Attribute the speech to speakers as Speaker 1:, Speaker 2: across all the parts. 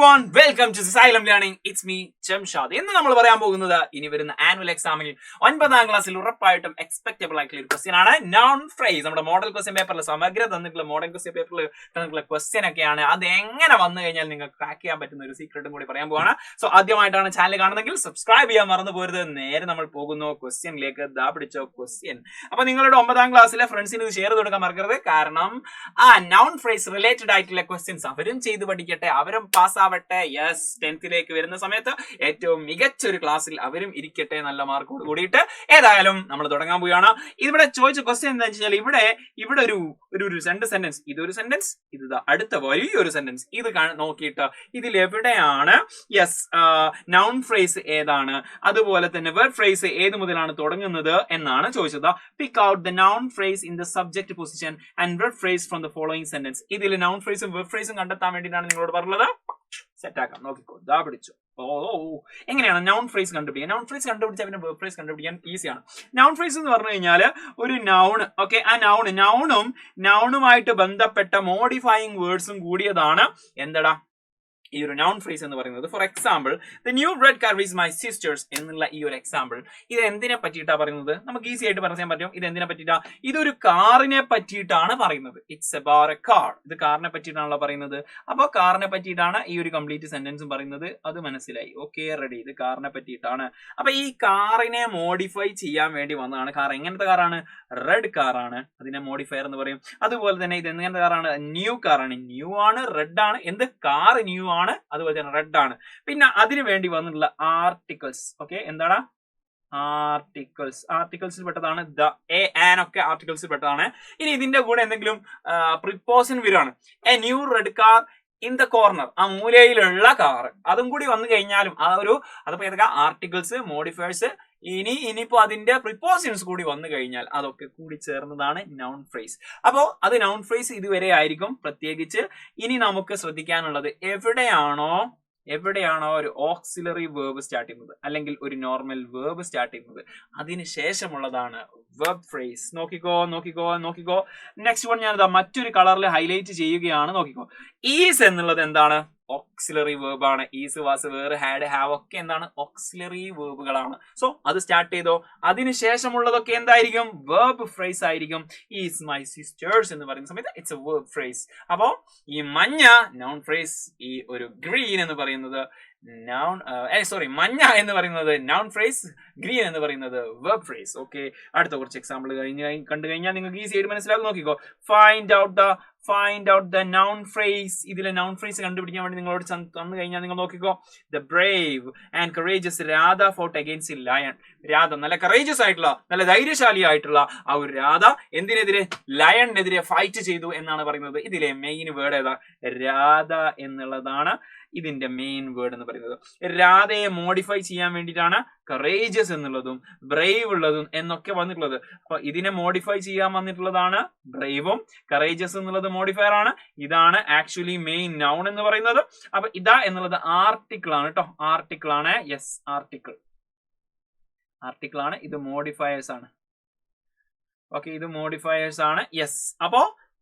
Speaker 1: everyone, welcome to Asylum Learning. It's me, Jamshad. ഇന്ന് നമ്മൾ പറയാൻ പോകുന്നത് ഇനി വരുന്ന ആനുവൽ എക്സാമിൽ 9ാം ക്ലാസ്സിൽ ഉറപ്പായിട്ടും എക്സ്പെക്റ്റബിൾ ആയിട്ടുള്ള ഒരു ക്വസ്റ്റ്യൻ ആണ് നൗൺ ഫ്രേസ്. നമ്മുടെ മോഡൽ ക്വസ്റ്റ്യൻ പേപ്പറിൽ സമഗ്ര തന്നിട്ടുള്ള മോഡൽ ക്വസ്റ്റ്യൻ പേപ്പറിൽ തന്നിട്ടുള്ള ക്വസ്റ്റ്യൻ ഒക്കെയാണ്. അത് എങ്ങനെ വന്നു കഴിഞ്ഞാൽ നിങ്ങൾക്ക് ക്രാക്ക് ചെയ്യാൻ പറ്റുന്ന ഒരു സീക്രട്ടും കൂടി പറയാൻ പോവാണ്. സോ ആദ്യമായിട്ടാണ് ചാനൽ കാണുന്നതെങ്കിൽ സബ്സ്ക്രൈബ് ചെയ്യാൻ മറന്നു പോരുത്. നേരെ നമ്മൾ പോകുന്നു ക്വസ്റ്റ്യനിലേക്ക്. ദാ പിടിച്ചോ ക്വസ്റ്റ്യൻ. അപ്പൊ നിങ്ങളുടെ 9ാം ക്ലാസ്സിലെ ഫ്രണ്ട്സിന് ഇത് ഷെയർ കൊടുക്കാൻ മറക്കരുത്. കാരണം നൗൺ ഫ്രേസ് റിലേറ്റഡ് ആയിട്ടുള്ള ക്വസ്റ്റ്യൻസ് അവരും ചെയ്ത് പഠിക്കട്ടെ, അവരും പാസ്സാവട്ടെ. യെസ്, 10th വരുന്ന സമയത്ത് ഏറ്റവും മികച്ചൊരു ക്ലാസ്സിൽ അവരും ഇരിക്കട്ടെ, നല്ല മാർക്കോട് കൂടിയിട്ട്. ഏതായാലും നമ്മൾ തുടങ്ങാൻ പോവുകയാണ്. ഇവിടെ ചോദിച്ച ക്വസ്റ്റ്യൻ എന്താ വെച്ചാൽ ഇവിടെ ഒരു രണ്ട് സെന്റൻസ്, ഇതൊരു സെന്റൻസ്, ഇത് അടുത്ത വലിയൊരു സെന്റൻസ്. ഇത് നോക്കിയിട്ട് ഇതിൽ എവിടെയാണ് നൗൺ ഫ്രേസ് ഏതാണ്, അതുപോലെ തന്നെ വെർബ് ഫ്രേസ് ഏത് മുതലാണ് തുടങ്ങുന്നത് എന്നാണ് ചോദിച്ചത്. Pick out the noun phrase in the subject position and verb phrase from the following sentence. ഇതിൽ നൗൺ ഫ്രേസും വെർബ് ഫ്രേസും കണ്ടെത്താൻ വേണ്ടിയിട്ടാണ് നിങ്ങളോട് പറഞ്ഞത്. സെറ്റാക്കാം, നോക്കിക്കോ. ദാ പിടിച്ചു. എങ്ങനെയാണ് നൗൺ ഫ്രേസ് കണ്ടുപിടിക്കുക? നൗൺ ഫ്രേസ് കണ്ടുപിടിച്ചാൽ പിന്നെ വെർബ് ഫ്രേസ് കണ്ടുപിടിക്കാൻ ഈസിയാണ്. നൗൺ ഫ്രേസ് എന്ന് പറഞ്ഞു കഴിഞ്ഞാൽ ഒരു നൗൺ, ഓക്കെ, ആ നൗണുമായിട്ട് ബന്ധപ്പെട്ട മോഡിഫൈയിങ് വേർഡ്സും കൂടിയതാണ് എന്തടാ ഈ ഒരു നൗൺ ഫ്രേസ് എന്ന് പറയുന്നത്. For example, the new red car is my sisters എന്നുള്ള ഈ ഒരു എക്സാമ്പിൾ, ഇത് എന്തിനെ പറ്റിയിട്ടാണ് പറയുന്നത്? നമുക്ക് ഈസി ആയിട്ട് പറയാൻ പറ്റും. ഇത് എന്തിനെ പറ്റിയിട്ടാ? ഇതൊരു കാറിനെ പറ്റിയിട്ടാണ് പറയുന്നത്. It's about A car. ഇത് കാറിനെ പറ്റിയിട്ടാണല്ലോ പറയുന്നത്. അപ്പോൾ കാറിനെ പറ്റിയിട്ടാണ് ഈ ഒരു കംപ്ലീറ്റ് സെന്റൻസും പറയുന്നത്. അത് മനസ്സിലായി? Okay, ready. ഇത് കാറിനെ പറ്റിയിട്ടാണ്. അപ്പൊ ഈ കാറിനെ മോഡിഫൈ ചെയ്യാൻ വേണ്ടി വന്നതാണ്. കാർ എങ്ങനത്തെ കാറാണ്? റെഡ് കാറാണ്. അതിനെ മോഡിഫയർ എന്ന് പറയും. അതുപോലെ തന്നെ ഇത് എങ്ങനത്തെ കാറാണ്? ന്യൂ കാറാണ്. ന്യൂ ആണ്, റെഡ് ആണ്. എന്ത്? കാർ ന്യൂ ആണ്, അതുപോലെ തന്നെ റെഡ് ആണ്. പിന്നെ അതിനു വേണ്ടി വന്നിട്ടുള്ള ആർട്ടിക്കിൾസ്, ഓക്കെ, എന്താണ്? ആർട്ടിക്കിൾസിൽ പെട്ടതാണ്. ദ, എ, ആൻ ഒക്കെ ആർട്ടിക്കിൾസിൽ പെട്ടതാണ്. ഇനി ഇതിന്റെ കൂടെ എന്തെങ്കിലും പ്രിപ്പോസിഷൻ വരികയാണ്. A new red car in the corner, ആ മൂലയിലുള്ള കാർ, അതും കൂടി വന്നു കഴിഞ്ഞാലും അതപ്പോ ഏതൊക്കെ ആർട്ടിക്കിൾസ്, മോഡിഫയേഴ്സ്, ഇനിയിപ്പോ അതിന്റെ പ്രിപ്പോസിഷൻസ് കൂടി വന്നു കഴിഞ്ഞാൽ അതൊക്കെ കൂടി ചേർന്നതാണ് നൗൺ ഫ്രേസ്. അപ്പോ അത് നൗൺ ഫ്രേസ് ഇതുവരെ ആയിരിക്കും. പ്രത്യേകിച്ച് ഇനി നമുക്ക് ശ്രദ്ധിക്കാനുള്ളത് എവിടെയാണോ ഒരു ഓക്സിലറി വേർബ് സ്റ്റാർട്ട് ചെയ്യുന്നത് അല്ലെങ്കിൽ ഒരു നോർമൽ വേർബ് സ്റ്റാർട്ട് ചെയ്യുന്നത്, അതിനുശേഷമുള്ളതാണ് വെർബ് ഫ്രേസ്. നോക്കിക്കോ. നെക്സ്റ്റ് വൺ ഞാൻ മറ്റൊരു കളറിൽ ഹൈലൈറ്റ് ചെയ്യുകയാണ്. നോക്കിക്കോ. ഈസ് എന്നുള്ളത് എന്താണ്? ഓക്സിലറി വേർബ് ആണ്. Is, was, were, had, have ഒക്കെ എന്താണ്? ഓക്സിലറി വേർബുകളാണ്. സോ അത് സ്റ്റാർട്ട് ചെയ്തോ. അതിനുശേഷമുള്ളതൊക്കെ എന്തായിരിക്കും? വെർബ് ഫ്രേസ് ആയിരിക്കും. ഈസ് മൈ സിസ്റ്റേഴ്സ് എന്ന് പറയുന്ന സമയത്ത് ഇറ്റ്സ് എ വെർബ് ഫ്രേസ്. അപ്പോ ഈ മഞ്ഞ നൗൺ ഫ്രേസ്, ഈ ഒരു ഗ്രീൻ എന്ന് പറയുന്നത് മഞ്ഞ എന്ന് പറയുന്നത് നൗൺ ഫ്രേസ്, ഗ്രീൻ എന്ന് പറയുന്നത് വെർബ് ഫ്രേസ്. ഓക്കെ, അടുത്ത കുറച്ച് എക്സാമ്പിൾ കണ്ടു കഴിഞ്ഞാൽ നിങ്ങൾക്ക് ഈസി ആയിട്ട് മനസ്സിലാക്കും. നോക്കിക്കോ. Find out the noun phrase. ഇതിലെ നൗൺ ഫ്രേസ് കണ്ടുപിടിക്കാൻ വേണ്ടി നിങ്ങളോട് തന്നു കഴിഞ്ഞാൽ നിങ്ങൾ നോക്കിക്കോ. The Brave and courageous Radha fought against lion. Radha നല്ല കറേജസ് ആയിട്ടുള്ള, നല്ല ധൈര്യശാലി ആയിട്ടുള്ള ആ ഒരു രാധ എന്തിനെതിരെ? ലയണിനെതിരെ ഫൈറ്റ് ചെയ്തു എന്നാണ് പറയുന്നത്. ഇതിലെ മെയിൻ വേർഡ് ഏതാ? രാധ എന്നുള്ളതാണ് ഇതിന്റെ മെയിൻ വേർഡ് എന്ന് പറയുന്നത്. രാധയെ മോഡിഫൈ ചെയ്യാൻ വേണ്ടിയിട്ടാണ് കറേജസ് എന്നുള്ളതും ബ്രേവ് ഉള്ളതും എന്നൊക്കെ വന്നിട്ടുള്ളത്. അപ്പൊ ഇതിനെ മോഡിഫൈ ചെയ്യാൻ വന്നിട്ടുള്ളതാണ് ബ്രേവും, കറേജസ് എന്നുള്ളത് മോഡിഫയർ ആണ്. ഇതാണ് ആക്ച്വലി മെയിൻ നൗൺ എന്ന് പറയുന്നത്. അപ്പൊ ഇതാ എന്നുള്ളത് ആർട്ടിക്കിൾ ആണ് കേട്ടോ. ആർട്ടിക്കിൾ ആണ്. യെസ്, ആർട്ടിക്കിൾ ആണ്. ഇത് മോഡിഫയേഴ്സ് ആണ്. ഓക്കെ, ഇത് മോഡിഫയേഴ്സ് ആണ്. യെസ്. അപ്പോ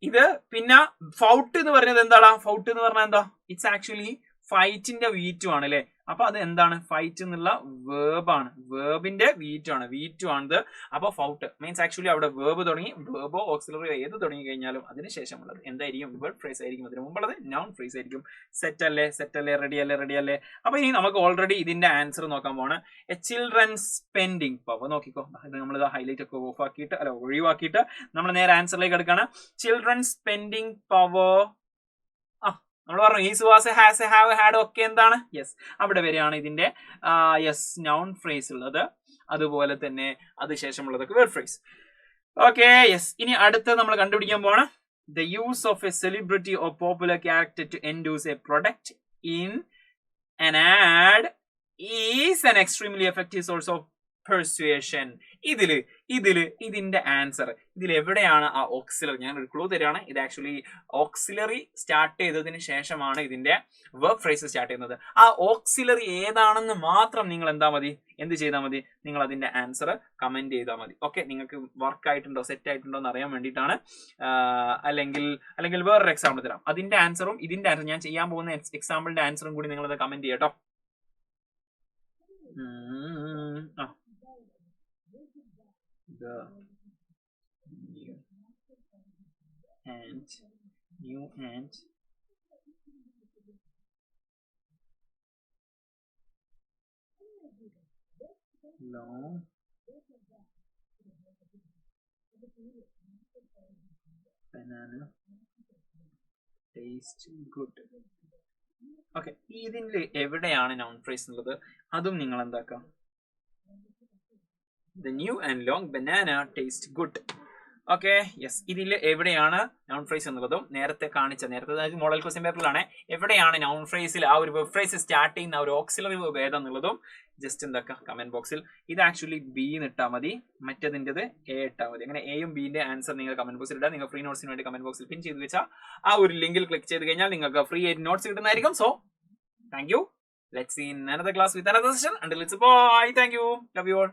Speaker 1: ഇത് പിന്നെ ഫൗട്ട് എന്ന് പറയുന്നത് എന്താടാ? ഫൗട്ട് എന്ന് പറഞ്ഞാൽ എന്താ? ഇറ്റ്സ് ആക്ച്വലി ഫൈറ്റിന്റെ V2 ആണ് അല്ലെ. അപ്പൊ അത് എന്താണ്? ഫൈറ്റ് എന്നുള്ള വേർബ് ആണ്. വേർബിന്റെ V2 ആണിത്. അപ്പൊ ഫൗട്ട് മീൻസ് ആക്ച്വലി അവിടെ വേർബ് തുടങ്ങി, വേർബോ ഓക്സിലറിയോ ഏത് തുടങ്ങി കഴിഞ്ഞാലും അതിനുശേഷമുള്ളത് എന്തായിരിക്കും? വെർബ് ഫ്രേസ് ആയിരിക്കും. അതിന് മുമ്പുള്ളത് നൗൺ ഫ്രേസ് ആയിരിക്കും. സെറ്റ് അല്ലേ? റെഡി അല്ലേ? അപ്പൊ ഇനി നമുക്ക് ഓൾറെഡി ഇതിന്റെ ആൻസർ നോക്കാൻ പോവാണ്. A children spending power. നോക്കിക്കോ, ഇത് നമ്മൾ ഹൈലൈറ്റ് ഒക്കെ ഒഴിവാക്കിയിട്ട് നമ്മൾ നേരെ ആൻസറിലേക്ക് എടുക്കാണ്. Children spending power. നമ്മൾ പറഞ്ഞു is, was, has, have, had ഒക്കെ എന്താണ്? യെസ്, അവിടെ വരെയാണ് ഇതിന്റെ നൗൺ ഫ്രേസ് ഉള്ളത്. അതുപോലെ തന്നെ അതിനുശേഷമുള്ളതൊക്കെ വെർബ് ഫ്രേസ്. Okay, yes. ഇനി അടുത്ത് നമ്മൾ കണ്ടുപിടിക്കാൻ പോവാണ്. The use of a celebrity or popular character to endorse a product in an ad is an extremely effective source of persuasion. ഇതിന്റെ ആൻസർ ഇതിൽ എവിടെയാണ് ആ ഓക്സിലറി? ഞാൻ ഒരു ക്ലൂ തരികയാണ്. ഇത് ആക്ച്വലി ഓക്സിലറി സ്റ്റാർട്ട് ചെയ്തതിന് ശേഷമാണ് ഇതിന്റെ വെർബ് ഫ്രേസ് സ്റ്റാർട്ട് ചെയ്യുന്നത്. ആ ഓക്സിലറി ഏതാണെന്ന് മാത്രം നിങ്ങൾ എന്ത് ചെയ്താൽ മതി? നിങ്ങൾ അതിന്റെ ആൻസർ കമന്റ് ചെയ്താൽ മതി. ഓക്കെ, നിങ്ങൾക്ക് വർക്ക് ആയിട്ടുണ്ടോ സെറ്റ് ആയിട്ടുണ്ടോ എന്ന് അറിയാൻ വേണ്ടിയിട്ടാണ്. അല്ലെങ്കിൽ വേറൊരു എക്സാമ്പിൾ തരാം. അതിന്റെ ആൻസറും ഇതിന്റെ ആൻസർ, ഞാൻ ചെയ്യാൻ പോകുന്ന എക്സാമ്പിളിന്റെ ആൻസറും കൂടി നിങ്ങൾ അത് കമന്റ് ചെയ്യട്ടോ. The new and long banana taste good. Okay, ഇതിൽ എവിടെയാണ് നൗൺ ഫ്രേസ് ഉള്ളത്? അതും നിങ്ങൾ എന്താക്കാം? The new and long banana taste good. Okay, yes, ഇതിൽ എവിടെയാണ് നൗൺ ഫ്രേസ് എന്നുള്ളതും നേരത്തെ മോഡൽ ക്വസ്റ്റ്യൻ പേപ്പറിലാണ് എവിടെയാണ് നൗൺ ഫ്രേസിൽ ആ ഒരു വെബ് ഫ്രേസ് സ്റ്റാർട്ട് ചെയ്യുന്ന ആ ഒരു ഓക്സിലറി വെർബ് ഏതാന്നുള്ളതും ജസ്റ്റ് കമന്റ് ബോക്സിൽ. ഇത് ആക്ച്വലി ബി ഇട്ടാൽ മതി, മറ്റേതിൻ്റെത് എ ഇട്ടാൽ മതി. അങ്ങനെ എയും ബിന്റെ ആൻസർ നിങ്ങൾ കമന്റ് ബോക്സിൽ ഇടാം. നിങ്ങൾ ഫ്രീ നോട്ട്സിന് വേണ്ടി കമന്റ് ബോക്സിൽ പിൻ ചെയ്ത് വെച്ചാൽ ആ ഒരു ലിങ്കിൽ ക്ലിക്ക് ചെയ്ത് കഴിഞ്ഞാൽ നിങ്ങൾക്ക് ഫ്രീ ആയിട്ട് നോട്ട്സ് കിട്ടുന്നതായിരിക്കും. So thank you. Let's see in another class with another session. Until it's bye. Thank you. Love you all.